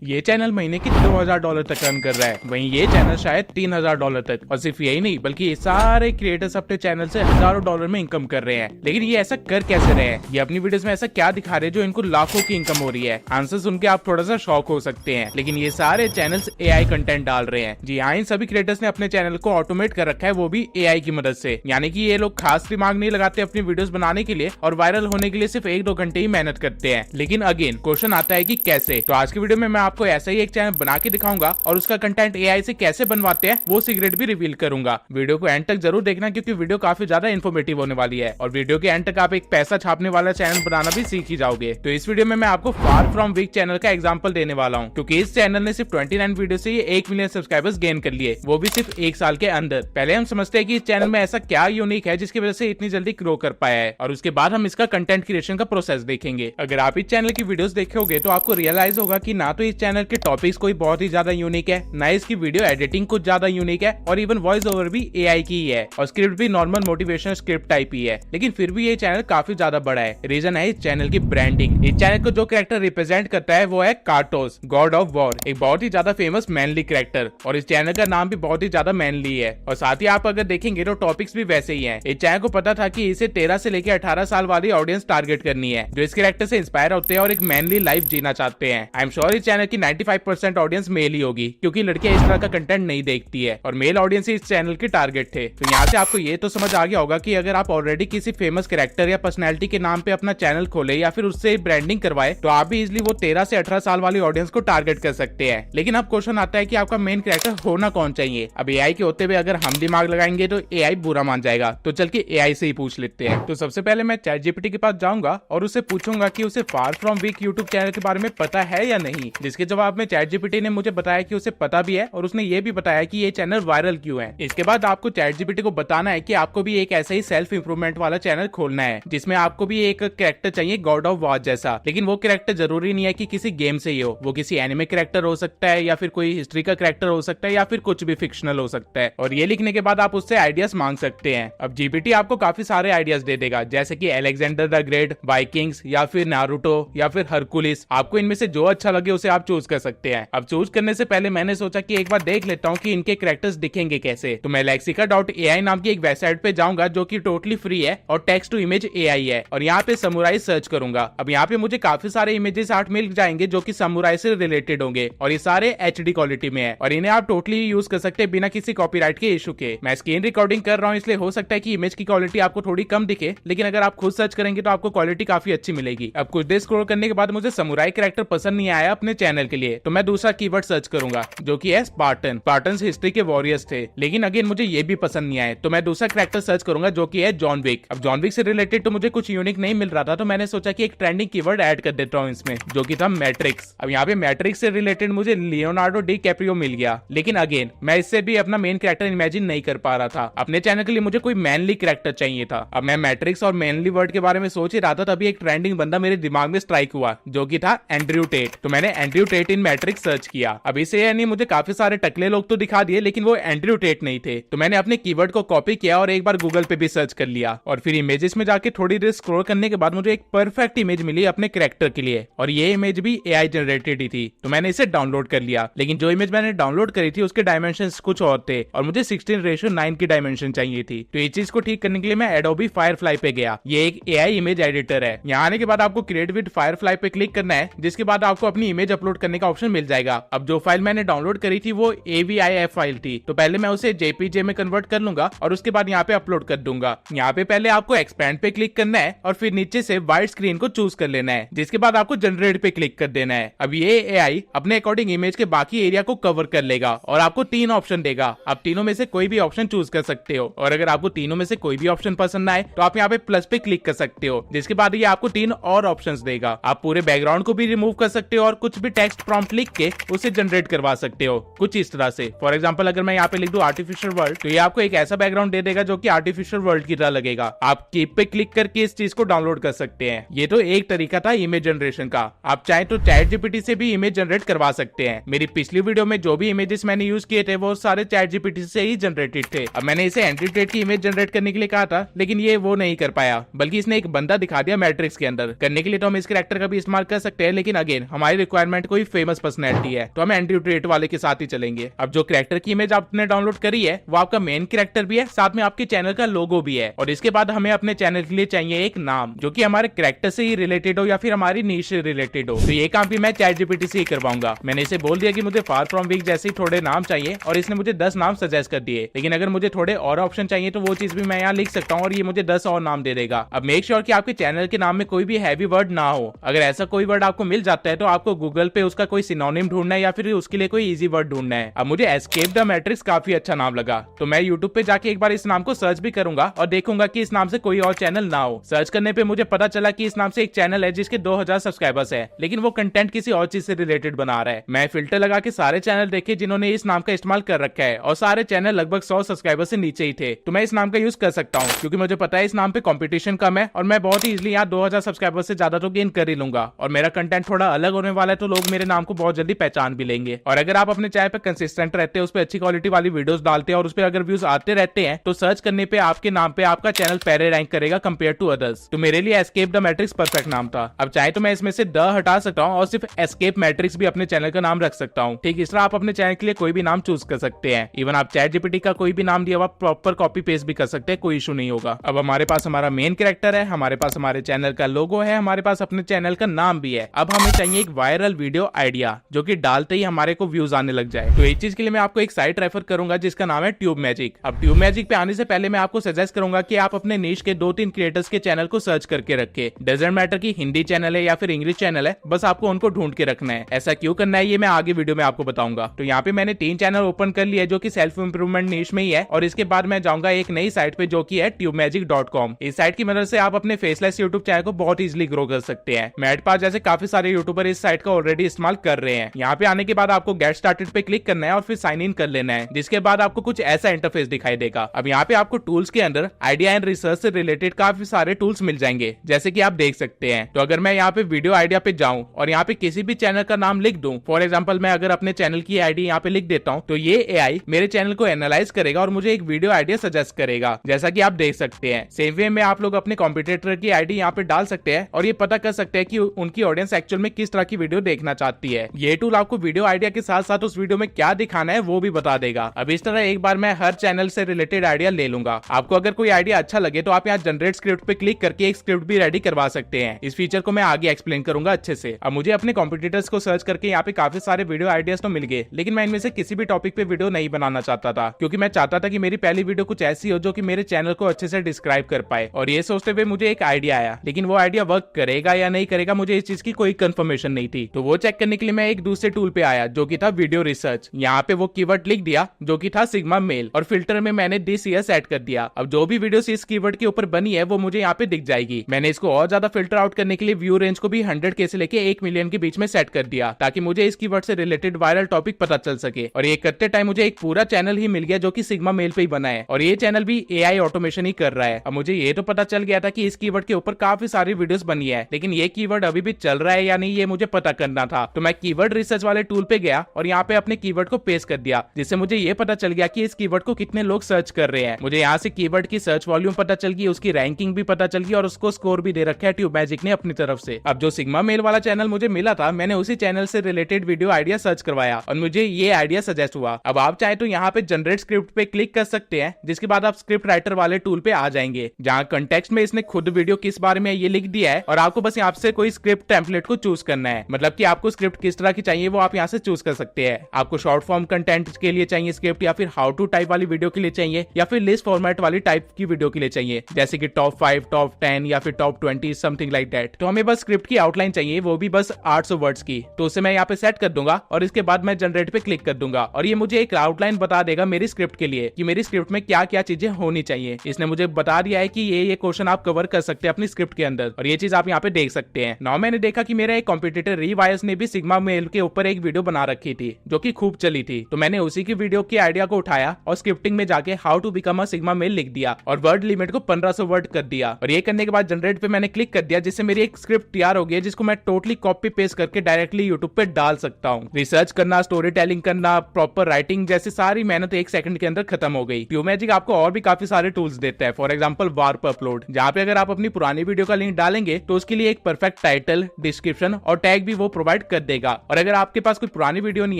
ये चैनल महीने की $2000 तक अर्न कर रहा है, वहीं ये चैनल शायद $3000 तक। और सिर्फ यही नहीं बल्कि ये सारे क्रिएटर्स अपने चैनल से हजारों डॉलर में इनकम कर रहे हैं। लेकिन ये ऐसा कर कैसे रहे हैं? ये अपनी वीडियोस में ऐसा क्या दिखा रहे हैं जो इनको लाखों की इनकम हो रही है? आंसर सुन के आप थोड़ा सा शॉक हो सकते हैं, लेकिन ये सारे चैनल्स एआई कंटेंट डाल रहे हैं। जी हाँ, इन सभी क्रिएटर्स ने अपने चैनल को ऑटोमेट कर रखा है, वो भी एआई की मदद से। यानी कि ये लोग खास दिमाग नहीं लगाते अपनी वीडियोस बनाने के लिए और वायरल होने के लिए सिर्फ 1-2 घंटे ही मेहनत करते हैं। लेकिन अगेन क्वेश्चन आता है कि कैसे? तो आज की वीडियो में मैं आपको ऐसा ही एक चैनल बना के दिखाऊंगा और उसका कंटेंट एआई से कैसे बनवाते हैं वो सीक्रेट भी रिवील करूंगा। वीडियो को एंड तक जरूर देखना क्योंकि वीडियो काफी ज्यादा इन्फॉर्मेटिव होने वाली है और वीडियो के एंड तक आप एक पैसा छापने वाला चैनल बनाना भी सीख ही जाओगे। तो इस वीडियो में मैं आपको फार फ्रॉम वीक चैनल का एग्जांपल देने वाला हूं, क्योंकि इस चैनल ने सिर्फ 29 वीडियो से ये 1 मिलियन सब्सक्राइबर्स गेन कर लिए, वो भी सिर्फ 1 साल के अंदर। पहले हम समझते हैं कि इस चैनल में ऐसा क्या यूनिक है जिसकी वजह से इतनी जल्दी ग्रो कर पाया है, और उसके बाद हम इसका कंटेंट क्रिएशन का प्रोसेस देखेंगे। अगर आप इस चैनल की वीडियोस देखोगे तो आपको रियलाइज होगा कि ना तो इस चैनल के टॉपिक्स कोई बहुत ही ज्यादा यूनिक है, ना इसकी वीडियो एडिटिंग कुछ ज्यादा यूनिक है, और इवन वॉइस ओवर भी एआई की ही है, और स्क्रिप्ट भी नॉर्मल मोटिवेशनल स्क्रिप्ट टाइप ही है। लेकिन फिर भी ये चैनल काफी ज्यादा बड़ा है। रीजन है इस चैनल की ब्रांडिंग। इस चैनल को जो कैरेक्टर रिप्रेजेंट करता है वो है कार्टोस, गॉड ऑफ वॉर, एक बहुत ही ज्यादा फेमस मैनली कैरेक्टर, और इस चैनल का नाम भी बहुत ही ज्यादा मैनली है। और साथ ही आप अगर देखेंगे तो टॉपिक्स भी वैसे ही हैं। इस चैनल को पता था कि इसे 13 से लेकर 18 साल वाली ऑडियंस टारगेट करनी है, जो इस कैरेक्टर से इंस्पायर होते हैं और एक मैनली लाइफ जीना चाहते हैं। आई एम श्योर इस चैनल की 95% ऑडियंस मेल ही होगी, क्योंकि लड़कियां इस तरह का कंटेंट नहीं देखती है, और मेल ऑडियंस ही इस चैनल के टारगेट थे। तो यहाँ से आपको ये तो समझ आ गया होगा कि अगर आप ऑलरेडी किसी फेमस कैरेक्टर या पर्सनैलिटी के नाम पे अपना चैनल खोले या फिर उससे ब्रांडिंग करवाए तो आप भी इजिली वो 13 से 18 साल वाली ऑडियंस को टारगेट कर सकते हैं। लेकिन अब क्वेश्चन आता है कि आपका मेन कैरेक्टर होना कौन चाहिए? अब एआई के होते हुए अगर हम दिमाग लगाएंगे तो एआई बुरा मान जाएगा, तो चल के एआई से ही पूछ लेते हैं। तो सबसे पहले मैं चैट जीपीटी के पास जाऊंगा और उससे पूछूंगा कि उसे far from weak YouTube channel के बारे में पता है या नहीं, जिसके जवाब में चैट जीपीटी ने मुझे बताया कि उसे पता भी है, और उसने ये भी बताया कि ये चैनल वायरल क्यों है। इसके बाद आपको चैट जीपीटी को बताना है कि आपको भी एक ऐसा ही सेल्फ इंप्रूवमेंट वाला चैनल खोलना है, जिसमें आपको भी एक कैरेक्टर चाहिए गॉड ऑफ वॉर जैसा। लेकिन वो कैरेक्टर जरूरी नहीं है कि किसी गेम से ही हो, वो किसी एनिमे कैरेक्टर हो सकता है, या फिर कोई हिस्ट्री का कैरेक्टर हो सकता है, या फिर कुछ भी फिक्शनल हो सकता है। और ये लिखने के बाद आप उससे आइडियाज मांग सकते हैं। अब जीपीटी आपको काफी सारे आइडियाज दे देगा, जैसे कि अलेक्जेंडर द ग्रेट, वाइकिंग्स, या फिर नारुतो, या फिर हरकुलिस। आपको इनमें से जो अच्छा लगे उसे आप चूज कर सकते हैं। अब चूज करने से पहले मैंने सोचा कि एक बार देख लेता हूँ कि इनके कैरेक्टर्स दिखेंगे कैसे। तो मैं lexica.ai नाम की एक वेबसाइट पे जाऊंगा जो कि टोटली फ्री है और टेक्स्ट टू इमेज एआई है, और यहाँ पे समुराई सर्च करूंगा। अब यहाँ पे मुझे काफी सारे इमेजेस आर्ट मिल जाएंगे जो कि समुराई से रिलेटेड होंगे, और ये सारे एचडी क्वालिटी में है, और इन्हें आप टोटली यूज कर सकते हैं बिना किसी कॉपीराइट के इशू के। मैं स्क्रीन रिकॉर्डिंग कर रहा हूँ इसलिए हो सकता है कि इमेज की क्वालिटी आपको थोड़ी कम दिखे, लेकिन अगर आप खुद सर्च करेंगे तो आपको क्वालिटी काफी अच्छी मिलेगी। अब कुछ देर स्क्रॉल करने के बाद मुझे समुराई कैरेक्टर पसंद नहीं आया अपने चैनल के लिए, तो मैं दूसरा कीवर्ड सर्च करूंगा जो कि है स्पार्टन। स्पार्टन्स हिस्ट्री के वॉरियर्स थे, लेकिन अगेन मुझे ये भी पसंद नहीं आए, तो मैं दूसरा कैरेक्टर सर्च करूंगा जो कि है जॉन विक। अब जॉन विक से रिलेटेड तो मुझे कुछ यूनिक नहीं मिल रहा था, तो मैंने सोचा कि एक ट्रेंडिंग कीवर्ड ऐड कर देता हूँ इसमें, जो कि था मैट्रिक्स। अब यहाँ पे मैट्रिक्स से रिलेटेड मुझे लियोनार्डो डी कैप्रियो मिल गया, लेकिन अगेन मैं इससे भी अपना मेन कैरेक्टर इमेजिन नहीं कर पा रहा था। अपने चैनल के लिए मुझे कोई मैनली कैरेक्टर चाहिए था। अब मैं मैट्रिक्स और मैनली वर्ड के बारे में सोच ही रहा था, तभी एक ट्रेंडिंग बंदा मेरे दिमाग में स्ट्राइक हुआ जो कि था एंड्रयू टेट। तो मैंने एंड्रयू टेट इन मैट्रिक्स सर्च किया। अब इसे यानी मुझे काफी सारे टकले लोग तो दिखा दिए, लेकिन वो एंड्रयू टेट नहीं थे। तो मैंने अपने कीवर्ड को कॉपी किया और एक बार गूगल पे भी सर्च कर लिया, और फिर इमेजेस में जाके थोड़ी देर स्क्रॉल करने के बाद मुझे एक परफेक्ट इमेज मिली अपने कैरेक्टर के लिए, और ये इमेज भी एआई जनरेटेड ही थी। तो मैंने इसे डाउनलोड कर लिया, लेकिन जो इमेज मैंने डाउनलोड करी थी उसके डायमेंशंस कुछ और थे, और मुझे 16:9 की डायमेंशन चाहिए थी। तो इस चीज को ठीक करने के लिए मैं एडोबी फायरफ्लाई पे गया। ये एक एआई इमेज एडिटर है। यहाँ आने के बाद आपको क्रिएट विद फायरफ्लाई पे क्लिक करना है, जिसके बाद आपको अपनी इमेज अपलोड करने का ऑप्शन मिल जाएगा। अब जो फाइल मैंने डाउनलोड करी थी वो AVIF फाइल थी, तो पहले मैं उसे JPG में कन्वर्ट कर लूंगा और उसके बाद यहाँ पे अपलोड कर दूंगा। यहाँ पे पहले आपको एक्सपैंड पे क्लिक करना है और फिर नीचे से वाइड स्क्रीन को चूज कर लेना है, जिसके बाद आपको जनरेट पे क्लिक कर देना है। अब ये एआई अपने अकॉर्डिंग इमेज के बाकी एरिया को कवर कर लेगा और आपको 3 ऑप्शन देगा। आप तीनों में से कोई भी ऑप्शन चूज कर सकते हो, और अगर आपको तीनों में से कोई भी ऑप्शन पसंद आए तो आप यहाँ पे प्लस पे क्लिक कर सकते हो, जिसके बाद ये आपको 3 और ऑप्शंस देगा। आप पूरे बैकग्राउंड को भी रिमूव कर सकते हो और कुछ भी टेक्स्ट प्रॉम्प्ट लिख के उसे जनरेट करवा सकते हो कुछ इस तरह से। फॉर एग्जांपल अगर मैं यहाँ पे लिख दूं आर्टिफिशियल वर्ल्ड, तो ये आपको एक ऐसा बैकग्राउंड दे देगा जो कि आर्टिफिशियल वर्ल्ड की तरह लगेगा। आप कीप पे क्लिक करके इस चीज को डाउनलोड कर सकते हैं। ये तो एक तरीका था इमेज जनरेशन का। आप चाहे तो चैट जीपीटी से भी इमेज जनरेट करवा सकते हैं। मेरी पिछली वीडियो में जो भी इमेजेस मैंने यूज किए थे वो सारे चैट जीपीटी से ही जनरेटेड थे। अब मैंने इसे एंड्रयू टेट की इमेज जनरेट करने के लिए कहा था, लेकिन ये वो नहीं कर पाया, बल्कि इसने एक बंदा दिखा दिया मैट्रिक्स के अंदर। करने के लिए तो हम इस कैरेक्टर का भी इस्तेमाल कर सकते हैं, लेकिन अगेन हमारी रिक्वायरमेंट कोई फेमस पर्सनैलिटी है तो हम एंड्रयू टेट वाले के साथ ही चलेंगे। अब जो कैरेक्टर की इमेज आपने डाउनलोड करी है वो आपका मेन कैरेक्टर भी है, साथ में आपके चैनल का लोगो भी है। और इसके बाद हमें अपने चैनल के लिए चाहिए एक नाम जो कि हमारे कैरेक्टर से ही रिलेटेड हो या फिर हमारी नीश से रिलेटेड हो। तो ये काम भी मैं ChatGPT से ही करवाऊंगा। मैंने इसे बोल दिया कि मुझे फार फ्रॉम वीक जैसे थोड़े नाम चाहिए और इसने मुझे 10 नाम सजेस्ट कर दिए। लेकिन अगर मुझे थोड़े और ऑप्शन चाहिए तो वो चीज भी मैं यहाँ लिख सकता हूँ और ये मुझे 10 और नाम दे देगा। अब मेक श्योर कि आपके चैनल के नाम में कोई भी हैवी वर्ड ना हो। अगर ऐसा कोई वर्ड आपको मिल जाता है तो आपको गूगल पे उसका कोई सिनोनिम ढूंढना है या फिर उसके लिए कोई इजी वर्ड ढूंढना है। अब मुझे एस्केप द मैट्रिक्स काफी अच्छा नाम लगा तो मैं यूट्यूब पे जाके एक बार इस नाम को सर्च भी करूंगा और देखूंगा कि इस नाम से कोई और चैनल ना हो। सर्च करने पे मुझे पता चला कि इस नाम से एक चैनल है जिसके 2000 सब्सक्राइबर्स है, लेकिन वो कंटेंट किसी और चीज से रिलेटेड बना रहा है। मैं फिल्टर लगा के सारे चैनल देखे जिन्होंने इस नाम का इस्तेमाल कर रखा है और सारे चैनल लगभग 100 सब्सक्राइबर से नीचे ही थे। तो मैं इस नाम का यूज कर सकता हूँ क्योंकि मुझे पता है इस नाम पे कंपटीशन कम है और मैं बहुत ही इजीली यहाँ 2000 सब्सक्राइबर से ज्यादा तो गेन कर ही लूंगा। और मेरा कंटेंट थोड़ा अलग होने वाला है तो लोग मेरे नाम को बहुत जल्दी पहचान भी लेंगे। और अगर आप अपने चैनल पे कंसिस्टेंट रहते हैं, उस पर अच्छी क्वालिटी वाली वीडियोस डालते हैं और उस पर अगर व्यूज आते रहते हैं तो सर्च करने पे आपके नाम पे आपका चैनल पहले रैंक करेगा कंपेयर टू अदर्स। तो मेरे लिए एस्केप द मैट्रिक्स परफेक्ट नाम था। अब चाहे तो मैं इसमें से द हटा सकता हूँ और सिर्फ एस्केप मैट्रिक्स भी अपने चैनल का नाम रख सकता हूँ। ठीक इस तरह आप अपने चैनल के लिए कोई भी नाम चूज कर सकते हैं। इवन आप ChatGPT का कोई भी नाम दिया आप प्रॉपर कॉपी पेस्ट भी कर सकते हैं, कोई इशू नहीं होगा। अब हमारे पास हमारा मेन कैरेक्टर है, हमारे पास हमारे चैनल का लोगो है, हमारे पास अपने चैनल का नाम भी है। अब हमें चाहिए एक वायरल वीडियो आइडिया जो कि डालते ही हमारे को व्यूज आने लग जाए। तो इस चीज के लिए मैं आपको एक साइट रेफर करूंगा जिसका नाम है ट्यूब मैजिक। अब ट्यूब मैजिक पे आने से पहले मैं आपको सजेस्ट करूंगा कि आप अपने नीश के 2-3 क्रिएटर्स के चैनल को सर्च करके रखे। डजंट मैटर कि हिंदी चैनल है या फिर इंग्लिश चैनल है, बस आपको उनको ढूंढ के रखना है। ऐसा क्यों करना है ये मैं आगे वीडियो में आपको बताऊंगा। तो यहाँ पे मैंने 3 चैनल ओपन कर लिया जो कि सेल्फ इंप्रूवमेंट नीश में ही है और इसके बाद मैं जाऊंगा एक नई साइट पे जो कि है tubemagic.com। इस साइट की मदद से आप अपने फेसलेस यूट्यूब चैनल को बहुत इजीली ग्रो कर सकते हैं। मेरे पास जैसे काफी सारे यूट्यूबर इस साइट का ऑलरेडी इस्तेमाल कर रहे हैं। यहाँ पे आने के बाद आपको गेट स्टार्टेड पे क्लिक करना है और फिर साइन इन कर लेना है, जिसके बाद आपको कुछ ऐसा इंटरफेस दिखाई देगा। अब यहाँ पे आपको टूल्स के अंदर आइडिया एंड रिसर्च से रिलेटेड काफी सारे टूल्स मिल जाएंगे जैसे कि आप देख सकते हैं। तो अगर मैं यहाँ पे वीडियो आइडिया पे जाऊं और यहाँ पे किसी भी चैनल का नाम लिख दूं, फॉर एग्जांपल मैं अगर अपने चैनल की आईडी यहाँ पे लिख देता हूँ तो ये एआई मेरे चैनल को एनालाइज करेगा और मुझे एक वीडियो आइडिया सजेस्ट करेगा, जैसा कि आप देख सकते हैं। सेम वे में आप लोग अपने कॉम्पिटिटर की आईडी यहाँ पे डाल सकते हैं और ये पता कर सकते हैं कि उनकी ऑडियंस एक्चुअल में किस तरह की वीडियो देखना चाहती है। ये टूल आपको वीडियो आइडिया के साथ साथ उस वीडियो में क्या दिखाना है वो भी बता देगा। अब इस तरह एक बार मैं हर चैनल से रिलेटेड आइडिया ले लूंगा। आपको अगर कोई आइडिया अच्छा लगे तो आप यहाँ जनरेट स्क्रिप्ट पे क्लिक करके एक स्क्रिप्ट भी रेडी करवा सकते हैं। इस फीचर को मैं आगे एक्सप्लेन करूंगा अच्छे से। अब मुझे अपने कॉम्पिटिटर्स को सर्च करके यहाँ पे काफी सारे वीडियो आइडियाज तो मिल गए, लेकिन मैं इनमें से किसी भी टॉपिक पे वीडियो नहीं बनाना चाहता था क्योंकि मैं चाहता था कि मेरी पहली वीडियो कुछ ऐसी हो जो कि मेरे चैनल को अच्छे से डिस्क्राइब कर पाए। और ये सोचते हुए मुझे एक आइडिया आया, लेकिन वो आइडिया वर्क करेगा या नहीं करेगा मुझे इस चीज की कोई कंफर्मेशन नहीं थी। तो वो चेक करने के लिए मैं एक दूसरे टूल पे आया जो कि था वीडियो रिसर्च। यहाँ पे वो कीवर्ड लिख दिया जो कि था सिग्मा मेल और फिल्टर में मैंने दिस ईयर सेट कर दिया। अब जो भी वीडियो इस कीवर्ड के ऊपर बनी है वो मुझे यहाँ पे दिख जाएगी। मैंने इसको और ज्यादा फिल्टर आउट करने के लिए व्यू रेंज को भी 100K से लेके 1 मिलियन के बीच में सेट कर दिया ताकि मुझे इस कीवर्ड से रिलेटेड वायरल टॉपिक पता चल सके। और ये करते टाइम मुझे एक पूरा चैनल ही मिल गया जो कि सिग्मा मेल पे ही बना है और ये चैनल भी एआई ऑटोमेशन ही कर रहा है। अब मुझे ये तो पता चल गया था कि इस कीवर्ड के ऊपर काफी सारी वीडियोस बनी है, लेकिन ये कीवर्ड अभी भी चल रहा है या नहीं ये मुझे पता करना था। तो मैं कीवर्ड रिसर्च वाले टूल पे गया और यहाँ पे अपने कीवर्ड को पेस्ट कर दिया, जिससे मुझे ये पता चल गया कि इस कीवर्ड को कितने लोग सर्च कर रहे हैं। मुझे यहाँ से कीवर्ड की सर्च वॉल्यूम पता चल गई, उसकी रैंकिंग भी पता चल गई और उसको स्कोर भी दे रखा है ट्यूब मैजिक ने अपनी तरफ से। अब जो सिग्मा मेल वाला चैनल मुझे मिला था, मैंने उसी चैनल से रिलेटेड वीडियो आइडिया सर्च करवाया और मुझे ये आइडिया सजेस्ट हुआ। अब आप चाहे तो यहाँ पे जनरेट स्क्रिप्ट पे क्लिक कर सकते हैं, जिसके बाद आप स्क्रिप्ट राइटर वाले टूल पे आ जाएंगे, जहाँ कंटेक्स्ट में इसने खुद वीडियो किस बारे में ये लिख दिया है और आपको बस यहाँ से कोई स्क्रिप्ट टेम्पलेट को चूज करना है। मतलब कि आपको स्क्रिप्ट किस तरह की चाहिए वो आप यहाँ से चूज कर सकते हैं। आपको शॉर्ट फॉर्म कंटेंट के लिए चाहिए स्क्रिप्ट, या फिर हाउ टू टाइप वाली वीडियो के लिए चाहिए, या फिर लिस्ट फॉर्मेट वाली टाइप की वीडियो के लिए चाहिए, जैसे कि टॉप 5, टॉप 10 या फिर टॉप 20 समथिंग लाइक दैट। तो हमें बस स्क्रिप्ट की आउटलाइन चाहिए, वो भी बस 800 वर्ड्स की। तो उसे मैं यहाँ पे सेट कर दूंगा और इसके बाद मैं जनरेट पे क्लिक कर दूंगा और ये मुझे एक आउटलाइन बता देगा मेरी स्क्रिप्ट के लिए कि मेरी स्क्रिप्ट में क्या क्या चीजें होनी चाहिए। इसने मुझे बता दिया है कि ये क्वेश्चन आप कवर कर सकते हैं अपनी स्क्रिप्ट के अंदर और ये चीज आप यहाँ पे देख सकते हैं। नाउ मैंने देखा कि मेरा एक कॉम्पिटिटर रिवायर्स ने भी सिग्मा मेल के ऊपर एक वीडियो बना रखी थी जो कि खूब चली थी। तो मैंने उसी की वीडियो के आइडिया को उठाया और स्क्रिप्टिंग में जाके how to become a sigma male लिख दिया और वर्ड लिमिट को 1500 वर्ड कर दिया। और ये करने के बाद जनरेट पे मैंने क्लिक कर दिया, जिससे मेरी एक स्क्रिप्ट तैयार हो गई जिसको मैं टोटली कॉपी पेस्ट करके डायरेक्टली यूट्यूब पे डाल सकता हूँ। रिसर्च करना, स्टोरी टेलिंग करना, प्रॉपर राइटिंग जैसी सारी मेहनत 1 सेकंड के अंदर खत्म हो गई। ट्यूब मैजिक आपको और भी काफी सारे टूल्स देता है, फॉर एग्जांपल वार्प अपलोड, जहाँ पे अगर आप अपनी पुरानी वीडियो का लिंक डालेंगे तो उसके लिए एक परफेक्ट टाइटल, डिस्क्रिप्शन और टैग भी वो प्रोवाइड प्रोवाइड कर देगा। और अगर आपके पास कोई पुरानी वीडियो नहीं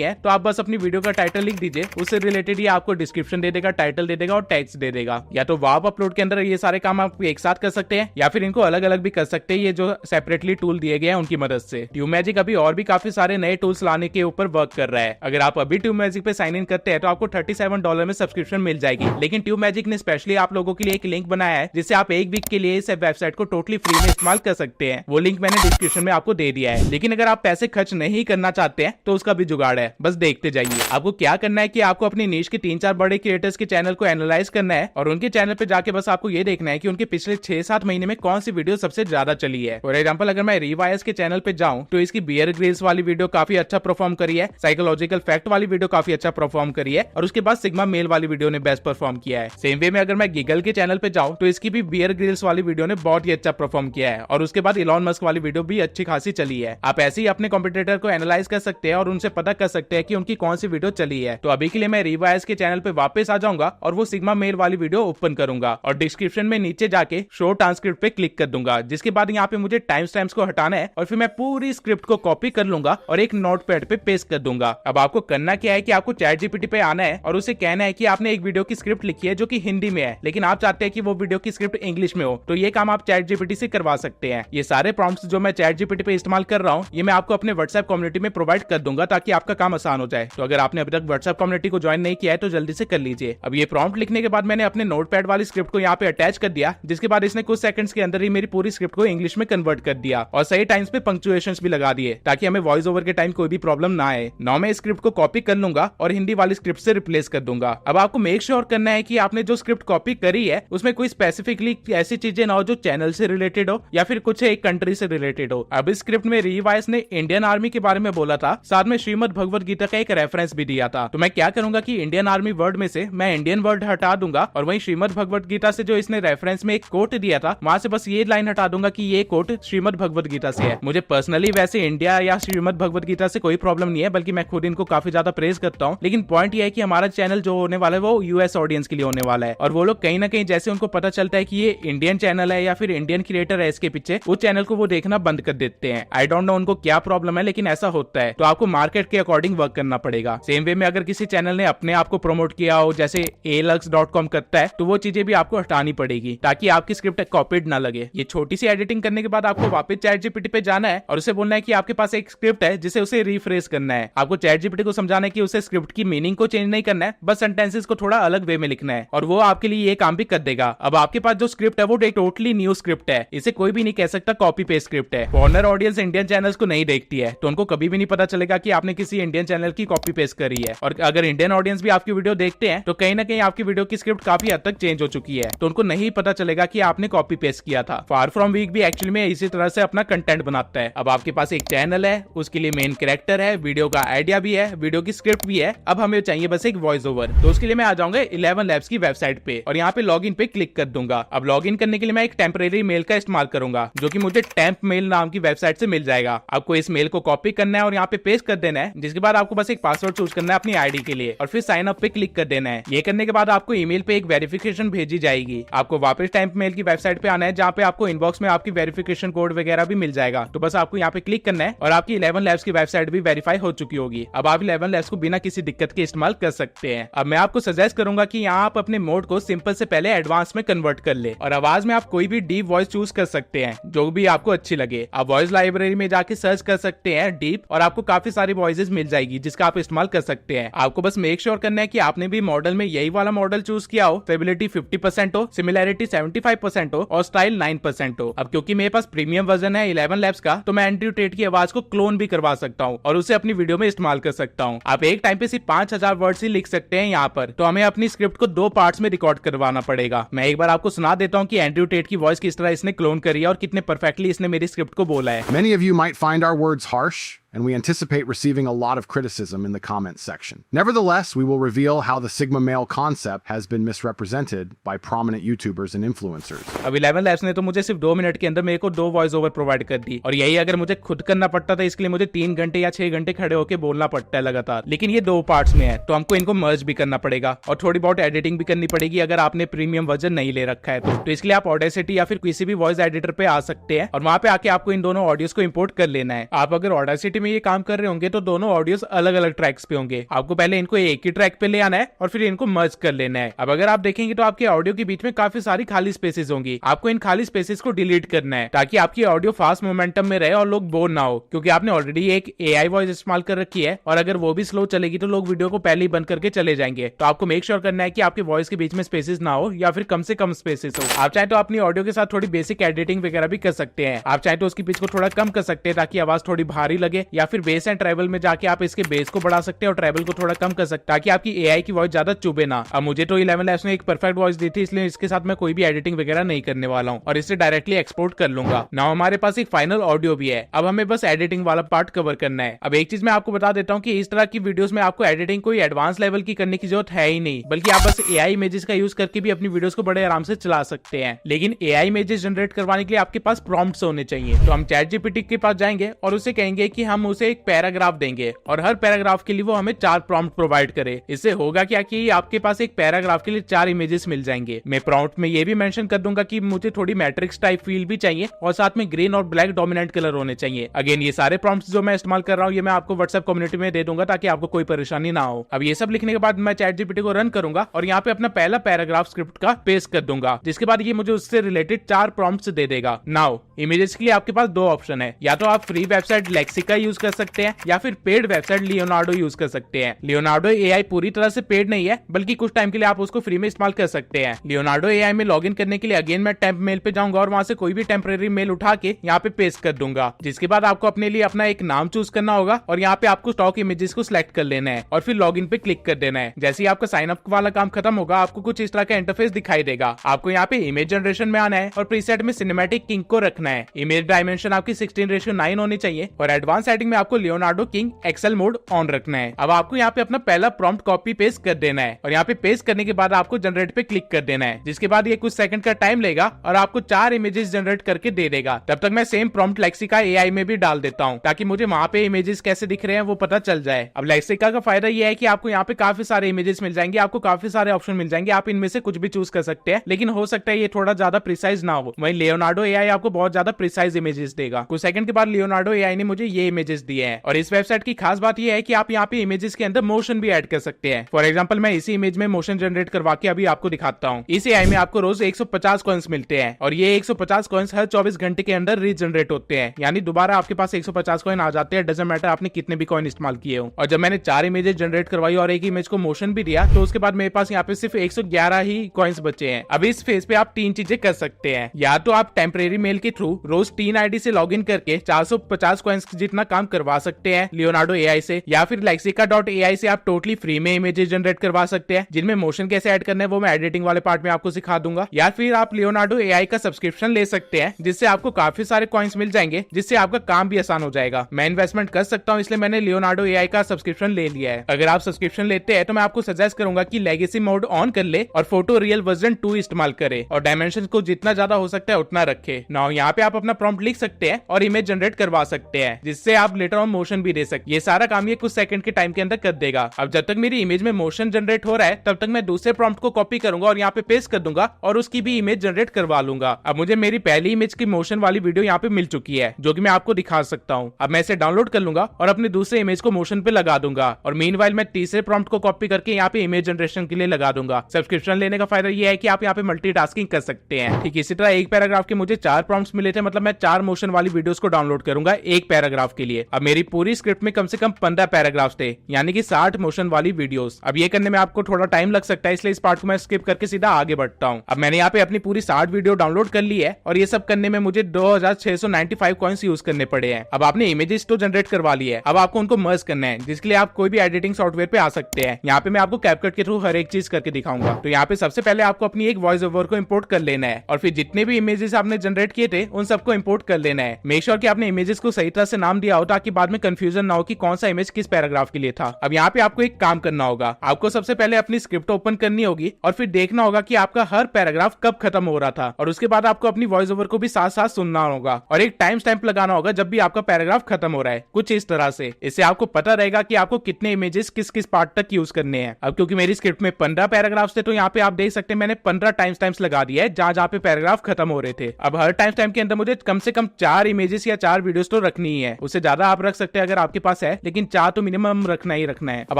है तो आप बस अपनी वीडियो का टाइटल लिख दीजिए, उससे रिलेटेड ये आपको डिस्क्रिप्शन दे देगा, टाइटल दे देगा और टेक्स्ट दे देगा। या तो वाव अपलोड के अंदर ये सारे काम आप एक साथ कर सकते हैं या फिर इनको अलग अलग भी कर सकते हैं, ये जो सेपरेटली टूल दिए गए हैं उनकी मदद से। ट्यूबमैजिक अभी और भी काफी सारे नए टूल्स लाने के ऊपर वर्क कर रहा है। अगर आप अभी ट्यूबमैजिक पे साइन इन करते हैं तो आपको $37 में सब्सक्रिप्शन मिल जाएगी। लेकिन ट्यूबमैजिक ने स्पेशली आप लोगों के लिए एक लिंक बनाया है जिससे आप एक वीक के लिए इस वेबसाइट को टोटली फ्री में इस्तेमाल कर सकते हैं। वो लिंक मैंने डिस्क्रिप्शन में आपको दे दिया है। लेकिन अगर आप पैसे खर्च नहीं करना चाहते हैं तो उसका भी जुगाड़ है, बस देखते जाइए। आपको क्या करना है कि आपको अपनी नीश के 3-4 बड़े क्रिएटर्स के चैनल को एनालाइज करना है और उनके चैनल पे जाके बस आपको ये देखना है कि उनके पिछले 6-7 महीने में कौन सी वीडियो सबसे ज्यादा चली है। फॉर एग्जांपल अगर मैं रिवायर्स के चैनल पे जाऊं तो इसकी बियर ग्रिल्स वाली वीडियो काफी अच्छा परफॉर्म करी है, साइकोलॉजिकल फैक्ट वाली वीडियो काफी अच्छा परफॉर्म करी है और उसके बाद सिग्मा मेल वाली वीडियो ने बेस्ट परफॉर्म किया है। सेम वे में अगर मैं गीगल के चैनल पे जाऊं तो इसकी भी बियर ग्रिल्स वाली वीडियो ने बहुत ही अच्छा परफॉर्म किया है और उसके बाद इलॉन मस्क वाली वीडियो भी अच्छी खासी चली है। आप ऐसे ही अपने कॉम्पिटिटर को एनालाइज कर सकते हैं और उनसे पता कर सकते हैं कि उनकी कौन सी वीडियो चली है। तो अभी के लिए मैं रिवायर्स के चैनल पे वापस आ जाऊंगा और वो सिग्मा मेल वाली वीडियो ओपन करूंगा और डिस्क्रिप्शन में नीचे जाके शो ट्रांसक्रिप्ट पे क्लिक कर दूंगा, जिसके बाद यहाँ पे मुझे टाइम स्टैम्प्स को हटाना है और फिर मैं पूरी स्क्रिप्ट को कॉपी कर लूंगा और एक नोटपैड पे पेस्ट कर दूंगा। अब आपको करना क्या है कि आपको चैट जीपीटी पे आना है और उसे कहना है कि आपने एक वीडियो की स्क्रिप्ट लिखी है जो कि हिंदी में है, लेकिन आप चाहते हैं कि वो वीडियो की स्क्रिप्ट इंग्लिश में हो, तो ये काम आप चैट जीपीटी से करवा सकते हैं। ये सारे प्रॉम्प्ट्स जो मैं चैट जीपीटी पे इस्तेमाल कर रहा हूँ ये मैं आपको अपने व्हाट्सएप कम्युनिटी में प्रोवाइड कर दूंगा ताकि आपका काम आसान हो जाए। तो अगर आपने अभी तक व्हाट्सएप कम्युनिटी को ज्वाइन नहीं किया है तो जल्दी से कर लीजिए। अब ये प्रॉम्प्ट लिखने के बाद मैंने अपने नोटपैड वाली स्क्रिप्ट को यहाँ पे अटैच कर दिया, जिसके बाद इसने कुछ सेकंड्स के अंदर ही मेरी पूरी स्क्रिप्ट को इंग्लिश में कन्वर्ट कर दिया और सही टाइम्स पे पंक्चुएशंस भी लगा दिए ताकि हमें वॉइस ओवर के टाइम कोई भी प्रॉब्लम ना आए। नाउ मैं स्क्रिप्ट को कॉपी कर लूंगा और हिंदी वाली स्क्रिप्ट से रिप्लेस कर दूंगा। अब आपको मेक श्योर करना है कि आपने जो स्क्रिप्ट कॉपी करी है उसमें कोई स्पेसिफिकली ऐसी चीजें ना हो जो चैनल से रिलेटेड हो या फिर कुछ एक कंट्री से रिलेटेड हो। अब इस स्क्रिप्ट में रिवाइस ने इंडियन आर्मी के बारे में बोला था, साथ में श्रीमद् भगवत गीता का एक रेफरेंस भी दिया था। तो मैं क्या करूंगा कि इंडियन आर्मी वर्ड में से मैं इंडियन वर्ड हटा दूंगा और वहीं श्रीमद् भगवत गीता से जो इसने रेफरेंस में एक कोट दिया था वहां से बस ये लाइन हटा दूंगा कि ये कोट श्रीमद् भगवत गीता से है। मुझे पर्सनली वैसे इंडिया या श्रीमद् भगवत गीता से कोई प्रॉब्लम नहीं है, बल्कि मैं खुद इनको काफी ज्यादा प्रेज करता हूँ। लेकिन पॉइंट ये है कि हमारा चैनल जो होने वाला है वो यूएस ऑडियंस के लिए होने वाला है और वो लोग कहीं ना कहीं जैसे उनको पता चलता है कि ये इंडियन चैनल है या फिर इंडियन क्रिएटर है इसके पीछे, उस चैनल को वो देखना बंद कर देते हैं। आई डोंट नो उनको क्या प्रॉब्लम है, लेकिन ऐसा होता है। तो आपको मार्केट के अकॉर्डिंग वर्क करना पड़ेगा। सेम वे में अगर किसी चैनल ने अपने आप को प्रमोट किया हो जैसे alux.com करता है तो वो चीजें भी आपको हटानी पड़ेगी ताकि आपकी स्क्रिप्ट कॉपीड ना लगे। ये छोटी सी एडिटिंग करने के बाद आपको वापस चैट जीपीटी पे जाना है और उसे बोलना है कि आपके पास एक स्क्रिप्ट है जिसे उसे रिफ्रेश करना है। आपको चैट जीपीटी को समझाना है कि उसे स्क्रिप्ट की मीनिंग को चेंज नहीं करना है, बस सेंटेंसेस को थोड़ा अलग वे में लिखना है और वो आपके लिए ये काम भी कर देगा। अब आपके पास जो स्क्रिप्ट है वो एक टोटली न्यू स्क्रिप्ट है, इसे कोई भी नहीं कह सकता कॉपी पेस्ट स्क्रिप्ट है। फॉरेनर ऑडियंस इंडियन चैनल्स को नहीं देखती है तो उनको कभी भी नहीं पता चलेगा कि आपने किसी इंडियन चैनल की कॉपी पेस्ट करी है। और अगर इंडियन ऑडियंस भी आपकी वीडियो देखते हैं तो कहीं ना कहीं आपकी वीडियो की स्क्रिप्ट काफी हद तक चेंज हो चुकी है, तो उनको नहीं पता चलेगा कि आपने कॉपी पेस्ट किया था। फार फ्रॉम वीक भी एक्चुअली में इसी तरह से अपना कंटेंट बनाता है। अब आपके पास एक चैनल है, उसके लिए मेन कैरेक्टर है, वीडियो का आइडिया भी है, वीडियो की स्क्रिप्ट भी है, अब हमें चाहिए बस एक वॉइस ओवर। तो उसके लिए मैं आ जाऊंगा 11 लैब्स की वेबसाइट पे और यहाँ पे लॉग इन पे क्लिक कर दूंगा। अब लॉग इन करने के लिए मैं एक टेम्परेरी मेल का इस्तेमाल करूंगा जो कि मुझे टेम्प मेल नाम की वेबसाइट से मिल जाएगा। आपको इस मेल को कॉपी करना है और यहाँ पे पेस्ट कर देना है, जिसके बाद आपको बस एक पासवर्ड चूज करना है अपनी आईडी के लिए और फिर साइन अप पे क्लिक कर देना है। ये करने के बाद आपको ईमेल पे एक वेरिफिकेशन भेजी जाएगी। आपको वापस टेम्प मेल की वेबसाइट पे आना है जहाँ पे आपको इनबॉक्स में आपकी वेरिफिकेशन कोड वगैरह भी मिल जाएगा। तो बस आपको यहाँ पे क्लिक करना है और आपकी 11 लैब्स की वेबसाइट भी वेरीफाई हो चुकी होगी। अब आप 11 लैब्स को बिना किसी दिक्कत के इस्तेमाल कर सकते हैं। अब मैं आपको सजेस्ट करूंगा कि यहाँ आप अपने मोड को सिंपल से पहले एडवांस में कन्वर्ट कर ले और आवाज में आप कोई भी डीप वॉइस चूज कर सकते हैं जो भी आपको अच्छी लगे। आप वॉइस लाइब्रेरी में जाके सर्च कर सकते हैं डीप और आपको काफी सारी वॉइसेस मिल जाएगी जिसका आप इस्तेमाल कर सकते हैं। आपको बस मेक श्योर करना है कि आपने भी मॉडल में यही वाला मॉडल चूज किया हो, फेबिलिटी 50% हो, सिमिलैरिटी 75% हो और स्टाइल 9% हो। अब क्योंकि मेरे पास प्रीमियम वर्जन है 11 लैब्स का तो मैं एंड्रयू टेट की आवाज को क्लोन भी करवा सकता हूँ और उसे अपनी वीडियो में इस्तेमाल कर सकता हूँ। आप एक टाइम पे सिर्फ 5000 वर्ड्स ही लिख सकते हैं यहाँ पर, तो हमें अपनी स्क्रिप्ट को 2 पार्ट्स में रिकॉर्ड करवाना पड़ेगा। मैं एक बार आपको सुना देता हूँ कि एंड्रयू टेट की वॉइस किस तरह इसने क्लोन करी है और कितने परफेक्टली इसने मेरी स्क्रिप्ट को बोला है। Many of you might find our words harsh, and we anticipate receiving a lot of criticism in the comments section. Nevertheless, we will reveal how the Sigma male concept has been misrepresented by prominent YouTubers and influencers. अब 11 labs ने तो मुझे सिर्फ 2 minute के अंदर मेरे को 2 voice over provide कर दी और यही अगर मुझे खुद करना पड़ता था इसके लिए मुझे 3 घंटे या 6 घंटे खड़े होकर बोलना पड़ता है लगातार। लेकिन ये 2 पार्ट्स में है तो हमको इनको मर्ज भी करना पड़ेगा और थोड़ी बहुत एडिटिंग भी करनी पड़ेगी अगर आपने प्रीमियम वर्जन नहीं ले रखा है तो इसके लिए आप ऑडेसिटी या फिर किसी भी वॉइस एडिटर पे आ सकते हैं और वहां पे आके आपको इन दोनों ऑडियोज को इंपोर्ट कर लेना है। आप अगर ऑडेसिटी कम्युनिटी में ये काम कर रहे होंगे तो दोनों ऑडियोस अलग अलग ट्रैक्स पे होंगे। आपको पहले इनको एक ही ट्रैक पे ले आना है और फिर इनको मर्ज कर लेना है। अब अगर आप देखेंगे तो आपके ऑडियो के बीच में काफी सारी खाली स्पेसेस होंगी। आपको इन खाली स्पेसेस को डिलीट करना है ताकि आपकी ऑडियो फास्ट मोमेंटम में रहे और लोग बोर ना हो, क्योंकि आपने ऑलरेडी एक एआई वॉइस इस्तेमाल कर रखी है और अगर वो भी स्लो चलेगी तो लोग वीडियो को पहले ही बंद करके चले जाएंगे। तो आपको मेक श्योर करना है कि आपके वॉइस के बीच में स्पेसेस ना हो या फिर कम से कम स्पेसेस हो। आप चाहे तो अपनी ऑडियो के साथ थोड़ी बेसिक एडिटिंग वगैरह भी कर सकते हैं। आप चाहे तो उसकी पिच को थोड़ा कम कर सकते हैं ताकि आवाज थोड़ी भारी लगे, या फिर बेस एंड ट्रेवल में जाके आप इसके बेस को बढ़ा सकते हैं और ट्रेवल को थोड़ा कम कर सकते हैं ताकि आपकी एआई की वॉइस ज्यादा चुभे ना। अब मुझे तो 11 लैब्स ने एक परफेक्ट वॉइस दी थी, इसलिए इसके साथ मैं कोई भी एडिटिंग वगैरह नहीं करने वाला हूँ और इसे डायरेक्टली एक्सपोर्ट कर लूंगा। नाउ हमारे पास एक फाइनल ऑडियो भी है। अब हमें बस एडिटिंग वाला पार्ट कवर करना है। अब एक चीज मैं आपको बता देता हूँ कि इस तरह की वीडियोस में आपको एडिटिंग कोई एडवांस लेवल की करने की जरूरत है ही नहीं, बल्कि आप बस एआई इमेजेस का यूज करके भी अपनी वीडियोस को बड़े आराम से चला सकते हैं। लेकिन एआई इमेजेस जनरेट करवाने के लिए आपके पास प्रॉम्प्ट्स होने चाहिए। तो हम चैट जीपीटी के पास जाएंगे और उसे कहेंगे कि हम उसे एक पैराग्राफ देंगे और हर पैराग्राफ के लिए वो हमें 4 प्रॉम्प्ट प्रोवाइड करे। इससे होगा क्या कि आपके पास एक पैराग्राफ के लिए 4 इमेजेस मिल जाएंगे। मैं प्रॉम्प्ट में ये भी मेंशन कर दूंगा कि मुझे थोड़ी मैट्रिक्स टाइप फील भी चाहिए और साथ में ग्रीन और ब्लैक डोमिनेंट कलर होने चाहिए। अगेन ये सारे प्रॉम्प्ट्स जो मैं इस्तेमाल कर रहा हूँ ये मैं आपको व्हाट्सएप कम्युनिटी में दे दूंगा ताकि आपको कोई परेशानी ना हो। अब ये सब लिखने के बाद मैं चैट जीपीटी को रन करूंगा और यहाँ पे अपना पहला पैराग्राफ स्क्रिप्ट का पेस्ट कर दूंगा, जिसके बाद ये मुझे उससे रिलेटेड 4 प्रॉम्प्ट्स दे देगा। नाउ इमेजेस के लिए आपके पास 2 ऑप्शन है, या तो आप फ्री वेबसाइट लेक्सिका यूज कर सकते हैं या फिर पेड वेबसाइट लियोनार्डो यूज कर सकते हैं। लियोनार्डो एआई पूरी तरह से पेड नहीं है, बल्कि कुछ टाइम के लिए आप उसको फ्री में इस्तेमाल कर सकते हैं। लियोनार्डो एआई में लॉगिन करने के लिए अगेन मैं टेम्प मेल पे जाऊंगा और वहां से कोई भी टेम्परेरी मेल उठा के यहाँ पे पेस्ट कर दूंगा, जिसके बाद आपको अपने लिए अपना एक नाम चूज करना होगा और यहाँ पे आपको स्टॉक इमेजेस को सिलेक्ट कर लेना है और फिर लॉगिन पे क्लिक कर देना है। जैसे ही आपका साइन अप वाला काम खत्म होगा आपको कुछ इस तरह का इंटरफेस दिखाई देगा। आपको यहाँ पे इमेज जनरेशन में आना है और प्रीसेट में सिनेमैटिक किंग को रखना है। इमेज डायमेंशन आपकी 16:9 होनी चाहिए और एडवांस सेटिंग में आपको Leonardo king XL mode on रखना है। अब आपको यहाँ पे अपना पहला प्रॉम्प्ट कॉपी पेस्ट कर देना है और यहाँ पे पेस्ट करने के बाद आपको जनरेट पे क्लिक कर देना है, जिसके बाद ये कुछ सेकंड का टाइम लेगा और आपको 4 इमेजेस जनरेट करके दे देगा। तब तक मैं सेम प्रॉम्प्ट लेक्सिका एआई में भी डाल देता हूँ ताकि मुझे वहां पे इमेजेस कैसे दिख रहे हैं वो पता चल जाए। अब लेक्सिका का फायदा ये है कि आपको यहाँ पे काफी सारे इमेजेस मिल जाएंगे, आपको काफी सारे ऑप्शन मिल जाएंगे, आप इनमें से कुछ भी चूज कर सकते हैं, लेकिन हो सकता है ये थोड़ा ज्यादा प्रिसाइज ना हो। वहीं लियोनार्डो एआई आपको बहुत ज्यादा प्रिसाइज इमेजेस देगा। कुछ सेकंड के बाद लियोनार्डो एआई ने मुझे ये इमेजेस दिए हैं और इस वेबसाइट की खास बात ये है कि आप यहाँ पे इमेजेस के अंदर मोशन भी ऐड कर सकते हैं। फॉर एग्जांपल मैं इसी इमेज में मोशन जनरेट करवा के अभी आपको दिखाता हूँ। इस एआई में आपको रोज 150 कॉइन्स मिलते हैं और ये 150 कॉइन्स हर 24 घंटे के अंदर रीजनरेट होते हैं, यानी दोबारा आपके पास 150 कॉइन आ जाते हैं, डजंट मैटर आपने कितने भी कॉइन इस्तेमाल किए हो। और जब मैंने 4 इमेजेस जनरेट करवाई और एक इमेज को मोशन भी दिया तो उसके बाद मेरे पास यहाँ पे सिर्फ 111 ही कॉइन्स बचे हैं। अब इस फेज पे आप 3 चीजें कर सकते हैं, या तो आप टेम्परेरी मेल के थ्रू रोज 3 आईडी से लॉगिन करके 450 कॉइन्स जितना काम करवा सकते हैं लियोनार्डो एआई से, या फिर lexica.ai से आप टोटली फ्री में इमेजेस जनरेट करवा सकते हैं जिनमें मोशन कैसे ऐड करना है वो मैं एडिटिंग वाले पार्ट में आपको सिखा दूंगा, या फिर आप लियोनार्डो एआई का सब्सक्रिप्शन ले सकते हैं जिससे आपको काफी सारे कॉइन्स मिल जाएंगे, जिससे आपका काम भी आसान हो जाएगा। मैं इन्वेस्टमेंट कर सकता हूँ इसलिए मैंने लियोनार्डो एआई का सब्सक्रिप्शन ले लिया है। अगर आप सब्सक्रिप्शन लेते हैं तो मैं आपको सजेस्ट करूंगा कि लेगेसी मोड ऑन कर ले और फोटो रियल वर्जन 2 इस्तेमाल करे और डायमेंशन को जितना ज्यादा हो सकता है उतना रखे। नाउ यहाँ पे आप अपना प्रॉम्प्ट लिख सकते हैं और इमेज जनरेट करवा सकते हैं, जिससे आप लेटर ऑन मोशन भी दे सकते। ये सारा काम ये कुछ सेकंड के टाइम के अंदर कर देगा। अब जब तक मेरी इमेज में मोशन जनरेट हो रहा है तब तक मैं दूसरे प्रॉम्प्ट को कॉपी करूंगा और यहाँ पे पेस्ट कर दूंगा और उसकी भी इमेज जनरेट करवा लूंगा। अब मुझे मेरी पहली इमेज की मोशन वाली वीडियो यहाँ पे मिल चुकी है जो कि मैं आपको दिखा सकता हूँ। अब मैं इसे डाउनलोड कर लूंगा और अपने दूसरे इमेज को मोशन पे लगा दूंगा और मीनवाइल मैं तीसरे प्रॉम्प्ट को कॉपी करके यहाँ पे इमेज जनरेशन के लिए लगा दूंगा। सब्सक्रिप्शन लेने का फायदा ये है कि आप यहाँ पे मल्टीटास्किंग कर सकते हैं। ठीक इसी तरह एक पैराग्राफ के मुझे 4 प्रॉम्प्ट्स मिले थे, मतलब मैं 4 मोशन वाली वीडियोस को डाउनलोड करूंगा एक पैराग्राफ के लिए। अब मेरी पूरी स्क्रिप्ट में कम से कम 15 पैराग्राफ्स थे, यानी कि 60 मोशन वाली वीडियोस। अब ये करने में आपको थोड़ा टाइम लग सकता है, इसलिए इस पार्ट को मैं स्किप करके सीधा आगे बढ़ता हूँ। अब मैंने यहाँ पे अपनी पूरी 60 वीडियो डाउनलोड कर ली है और ये सब करने में मुझे 2695 कॉइन्स यूज करने पड़े हैं। अब आपने इमेजेस तो जनरेट करवा ली है, अब आपको उनको मर्ज करना है, जिसके लिए आप कोई भी एडिटिंग सॉफ्टवेयर पे आ सकते हैं। यहाँ पे मैं आपको कैपकट के थ्रू हर एक चीज करके दिखाऊंगा। तो यहाँ पे सबसे पहले आपको अपनी एक वॉइस ओवर को इंपोर्ट कर लेना है और फिर जितने भी इमेजेस आपने जनरेट किए थे उन सबको इंपोर्ट कर लेना है। मेक श्योर कि आपने इमेजेस को सही तरह से नाम दिया हो ताकि बाद में कंफ्यूजन ना हो कि कौन सा इमेज किस पैराग्राफ के लिए था। अब यहाँ पे आपको एक काम करना होगा, आपको सबसे पहले अपनी स्क्रिप्ट ओपन करनी होगी और फिर देखना होगा कि आपका हर पैराग्राफ कब खत्म हो रहा था और उसके बाद आपको अपनी वॉइस ओवर को भी साथ साथ सुनना होगा और एक टाइम स्टैंप लगाना होगा जब भी आपका पैराग्राफ खत्म हो रहा है, कुछ इस तरह से। इससे आपको पता रहेगा कि आपको कितने इमेजेस किस किस पार्ट तक यूज करने हैं। अब क्योंकि मेरी स्क्रिप्ट में 15 पैराग्राफ्स थे तो यहाँ पे आप देख सकते हैं मैंने 15 टाइम स्टैम्प्स लगा दिया है जहां पे पैराग्राफ खत्म हो रहे थे। अब हर टाइम स्टैम्प के अंदर मुझे कम से कम 4 इमेजेस या 4 वीडियोस तो रखनी ही है, उससे ज्यादा आप रख सकते हैं अगर आपके पास है, लेकिन 4 तो मिनिमम रखना ही रखना है। अब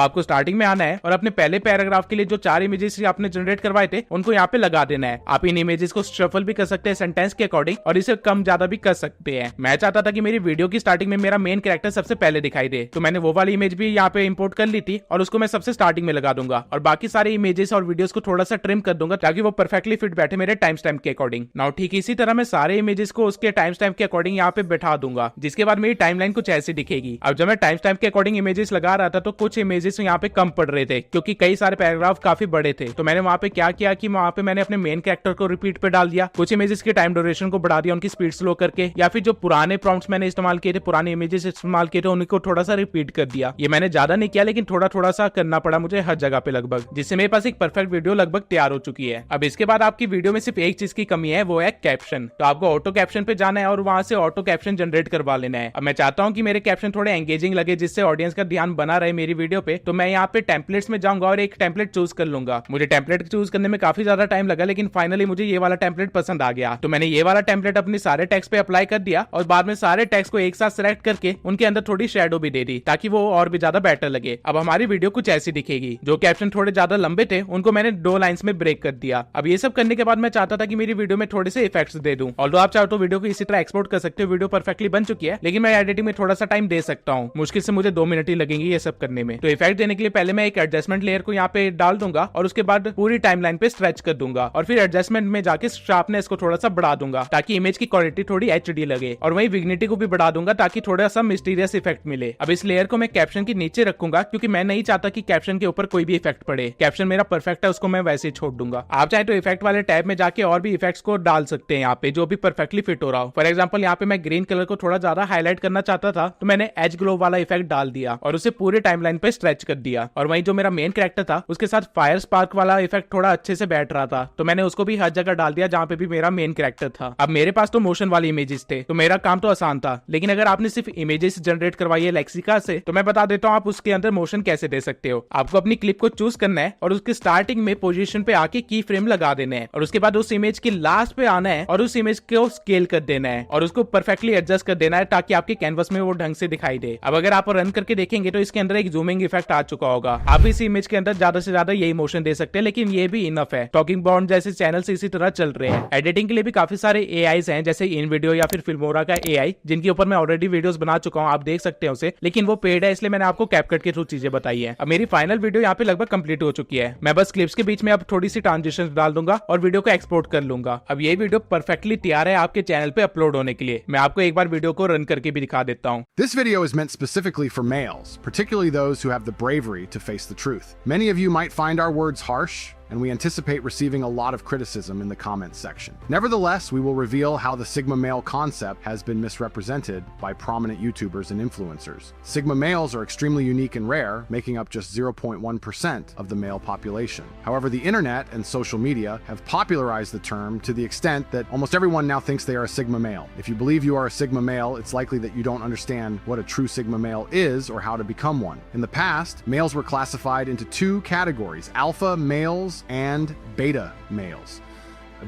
आपको स्टार्टिंग में आना है और अपने पहले पैराग्राफ के लिए जो 4 इमेजेस आपने जनरेट करवाए थे उनको यहाँ पे लगा देना है। आप इन इमेजेस को शफल भी कर सकते हैं सेंटेंस के अकॉर्डिंग और इसे कम ज्यादा भी कर सकते हैं। मैं चाहता था कि मेरी वीडियो की स्टार्टिंग में मेरा मेन कैरेक्टर सबसे पहले दिखाई दे, तो मैंने वो वाली इमेज भी यहाँ पे इंपोर्ट कर ली थी और उसको मैं सबसे स्टार्टिंग में लगा दूंगा और बाकी सारे इमेजेस और वीडियोस को थोड़ा सा ट्रिम कर दूंगा ताकि वो परफेक्टली फिट बैठे मेरे टाइम स्टैम्प के अकॉर्डिंग। नाउ ठीक इसी तरह मैं सारे इमेजेस को उसके टाइम स्टैम्प के अकॉर्डिंग यहाँ पे बैठा दूंगा, जिसके बाद मेरी टाइमलाइन कुछ ऐसी दिखेगी। अब जब मैं टाइम स्टैम्प के अकॉर्डिंग इमेजेस लगा रहा था तो कुछ इमेजेस यहाँ पे कम पड़ रहे थे क्योंकि कई सारे पैराग्राफ काफी बड़े थे। तो मैंने वहां पे क्या किया कि वहां पे मैंने अपने मेन कैरेक्टर को रिपीट पे डाल दिया, कुछ इमेजेस के टाइम ड्यूरेशन को बढ़ा दिया, उनकी स्पीड स्लो करके, या फिर जो पुराने प्रॉम्प्ट्स मैंने इस्तेमाल किए थे, पुराने इमेजेस इस्तेमाल किए थे, उनको थोड़ा सा रिपीट कर दिया। ये मैंने ज्यादा नहीं किया लेकिन थोड़ा थोड़ा सा करना पड़ा मुझे हर जगह पे लगभग, जिससे मेरे पास एक परफेक्ट वीडियो लगभग तैयार हो चुकी है। अब इसके बाद आपकी वीडियो में सिर्फ एक चीज की कमी है, वो है कैप्शन। तो आपको ऑटो कैप्शन पे जाना है और वहां से ऑटो कैप्शन जनरेट करवा लेना है। अब मैं चाहता हूं कि मेरे कैप्शन थोड़े एंगेजिंग लगे, जिससे ऑडियंस का ध्यान बना रहे मेरी वीडियो पे, तो मैं यहाँ पे टेम्पलेट्स में जाऊंगा और एक टेम्पलेट चूज कर लूंगा। मुझे टेम्पलेट चूज करने में काफी ज्यादा टाइम लगा लेकिन फाइनली मुझे ये वाला टेम्पलेट पसंद आ गया। तो मैंने ये वाला टेम्पलेट अपने सारे टेक्स्ट पे अप्लाई कर दिया और बाद में सारे टेक्स्ट को एक साथ सिलेक्ट करके उनके अंदर थोड़ी शेडो भी दे दी ताकि वो और भी ज्यादा बेटर लगे। अब हमारी वीडियो कुछ ऐसी दिखेगी। जो कैप्शन थोड़े ज्यादा लंबे थे उनको मैंने 2 लाइंस में ब्रेक कर दिया। अब ये सब करने के बाद मैं चाहता था कि मेरी वीडियो में थोड़े से इफेक्ट्स दे दूं। ऑल्दो आप चाहो तो वीडियो को इसी तरह एक्सपोर्ट कर सकते हो, वीडियो परफेक्टली बन चुकी है, लेकिन मैं एडिटिंग में थोड़ा सा टाइम दे सकता हूँ। मुश्किल से मुझे 2 मिनट ही लगेंगे ये सब करने में। तो इफेक्ट देने के लिए पहले मैं एक एडजस्टमेंट लेयर को यहाँ पे डाल दूंगा और उसके बाद पूरी टाइमलाइन पे स्ट्रेच कर दूंगा और फिर एडजस्टमेंट में जाके शार्पनेस को थोड़ा सा बढ़ा दूंगा ताकि इमेज की क्वालिटी थोड़ी एचडी लगे, और वही विग्निटी को भी बढ़ा दूंगा ताकि थोड़ा सा मिस्टीरियस इफेक्ट मिले। अब इस लेयर को मैं कैप्शन के नीचे रखूंगा क्योंकि मैं नहीं चाहता कि कैप्शन के ऊपर कोई भी इफेक्ट पड़े। कैप्शन मेरा परफेक्ट है, उसको मैं वैसे ही छोड़ दूंगा। आप चाहे तो इफेक्ट वाले टैब में जाके और भी इफेक्ट्स को डाल सकते हैं यहाँ पे जो भी परफेक्टली फिट हो रहा हो। फॉर एग्जाम्पल यहाँ पे मैं ग्रीन कलर को थोड़ा ज्यादा हाईलाइट करना चाहता था तो मैंने एज ग्लो वाला इफेक्ट डाल दिया और उसे पूरे टाइमलाइन पे स्ट्रेच कर दिया। और वही जो मेरा मेन कैरेक्टर था उसके साथ फायर स्पार्क वाला इफेक्ट थोड़ा अच्छे से बैठ रहा था तो मैंने उसको भी हर जगह डाल दिया जहां पे भी मेरा मेन कैरेक्टर था। अब मेरे पास तो मोशन वाली इमेजेस थे तो मेरा काम तो आसान था, लेकिन अगर आपने सिर्फ इमेजेस जनरेट करवाई है लेक्सिका से तो मैं बता देता हूँ आप उसके अंदर मोशन कैसे दे सकते हो। आपको अपनी क्लिप को चूज करना है और उसके स्टार्टिंग में पोजीशन पे आके की फ्रेम लगा देना है और उसके बाद उस इमेज के लास्ट पे आना है और उस इमेज को स्केल कर देना है और उसको परफेक्टली एडजस्ट कर देना है ताकि आपके कैनवस में वो ढंग से दिखाई दे। अब अगर आप रन करके देखेंगे तो इसके अंदर एक जूमिंग इफेक्ट आ चुका होगा। आप इस इमेज के अंदर ज्यादा से ज्यादा यही मोशन दे सकते हैं, लेकिन ये भी इनफ है। टॉकिंग बॉन्ड जैसे चैनल से इसी तरह चल रहे हैं। एडिटिंग के लिए भी काफी सारे एआईज हैं जैसे इन वीडियो या फिर फिल्मोरा का एआई, जिनके ऊपर मैं ऑलरेडी वीडियोस बना चुका हूं, आप देख सकते हैं उसे, लेकिन वो पेड है इसलिए मैंने आपको कैपकट के थ्रू चीजें बताई है। अब मेरी फाइनल वीडियो यहाँ पे लगभग कंप्लीट हो चुकी है। मैं बस क्लिप्स के बीच में अब थोड़ी सी ट्रांजिशन डाल दूंगा और वीडियो को एक्सपोर्ट कर लूंगा। अब ये वीडियो परफेक्टली तैयार है आपके चैनल पे अपलोड होने के लिए। मैं आपको एक बार वीडियो को रन करके भी दिखा देता हूँ। This video is meant specifically for males, particularly those who have the bravery to face the truth. Many of you might find our words harsh, and we anticipate receiving a lot of criticism in the comments section. Nevertheless, we will reveal how the Sigma male concept has been misrepresented by prominent YouTubers and influencers. Sigma males are extremely unique and rare, making up just 0.1% of the male population. However, the internet and social media have popularized the term to the extent that almost everyone now thinks they are a Sigma male. If you believe you are a Sigma male, it's likely that you don't understand what a true Sigma male is or how to become one. In the past, males were classified into 2 categories: alpha males and beta males.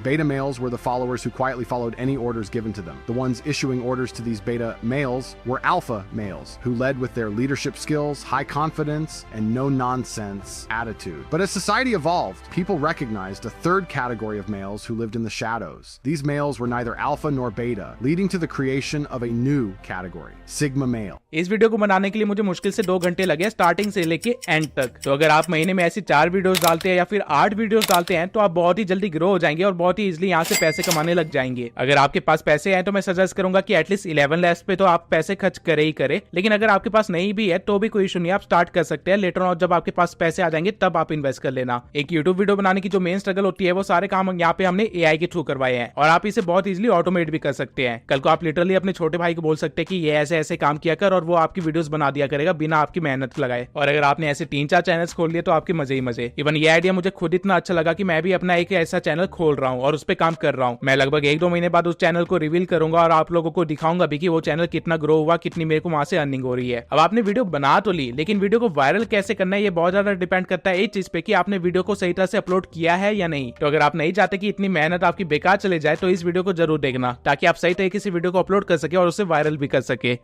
Beta males were the followers who quietly followed any orders given to them. The ones issuing orders to these beta males were alpha males, who led with their leadership skills, high confidence, and no-nonsense attitude. But as society evolved, people recognized a 3rd category of males who lived in the shadows. These males were neither alpha nor beta, leading to the creation of a new category, Sigma male. इस video को बनाने के लिए मुझे मुश्किल से 2 घंटे लगे स्टार्टिंग से लेके एंड तक। तो अगर आप महीने में ऐसी 4 वीडियोस डालते हैं या फिर 8 वीडियोस डालते हैं तो आप बहुत ही जल्दी ग्रो हो जाएंगे और बहुत ही इजीली यहाँ से पैसे कमाने लग जाएंगे। अगर आपके पास पैसे हैं तो मैं सजेस्ट करूंगा कि एटलीस्ट 11 लैब्स पे तो आप पैसे खर्च करे ही करे, लेकिन अगर आपके पास नहीं भी है तो भी कोई इशू नहीं, आप स्टार्ट कर सकते हैं। लेटर ऑन जब आपके पास पैसे आ जाएंगे तब आप इन्वेस्ट कर लेना। एक यूट्यूब वीडियो बनाने की जो मेन स्ट्रगल होती है वो सारे काम यहाँ पे हमने एआई के थ्रू करवाए हैं और आप इसे बहुत इजिली ऑटोमेट भी कर सकते हैं। कल को आप लिटरली अपने छोटे भाई को बोल सकते हैं कि ये ऐसे ऐसे काम किया कर और वो आपकी वीडियोस बना दिया करेगा बिना आपकी मेहनत लगाए। और अगर आपने ऐसे 3-4 चैनल्स खोल लिए तो आपके मजे ही मजे। इवन ये आइडिया मुझे खुद इतना अच्छा लगा कि मैं भी अपना एक ऐसा चैनल खोल रहा हूँ और उस पर काम कर रहा हूँ। मैं लगभग 1-2 महीने बाद उस चैनल को रिवील करूंगा और आप लोगों को दिखाऊंगा भी कि वो चैनल कितना ग्रो हुआ, कितनी मेरे को वहां से अर्निंग हो रही है। अब आपने वीडियो बना तो ली, लेकिन वीडियो को वायरल कैसे करना है ये बहुत ज्यादा डिपेंड करता है इस चीज पे कि आपने वीडियो को सही तरह से अपलोड किया है या नहीं। तो अगर आप नहीं चाहते कि इतनी मेहनत आपकी बेकार चले जाए तो इस वीडियो को जरूर देखना ताकि आप सही तरीके से वीडियो को अपलोड कर सके और उसे वायरल भी कर सके।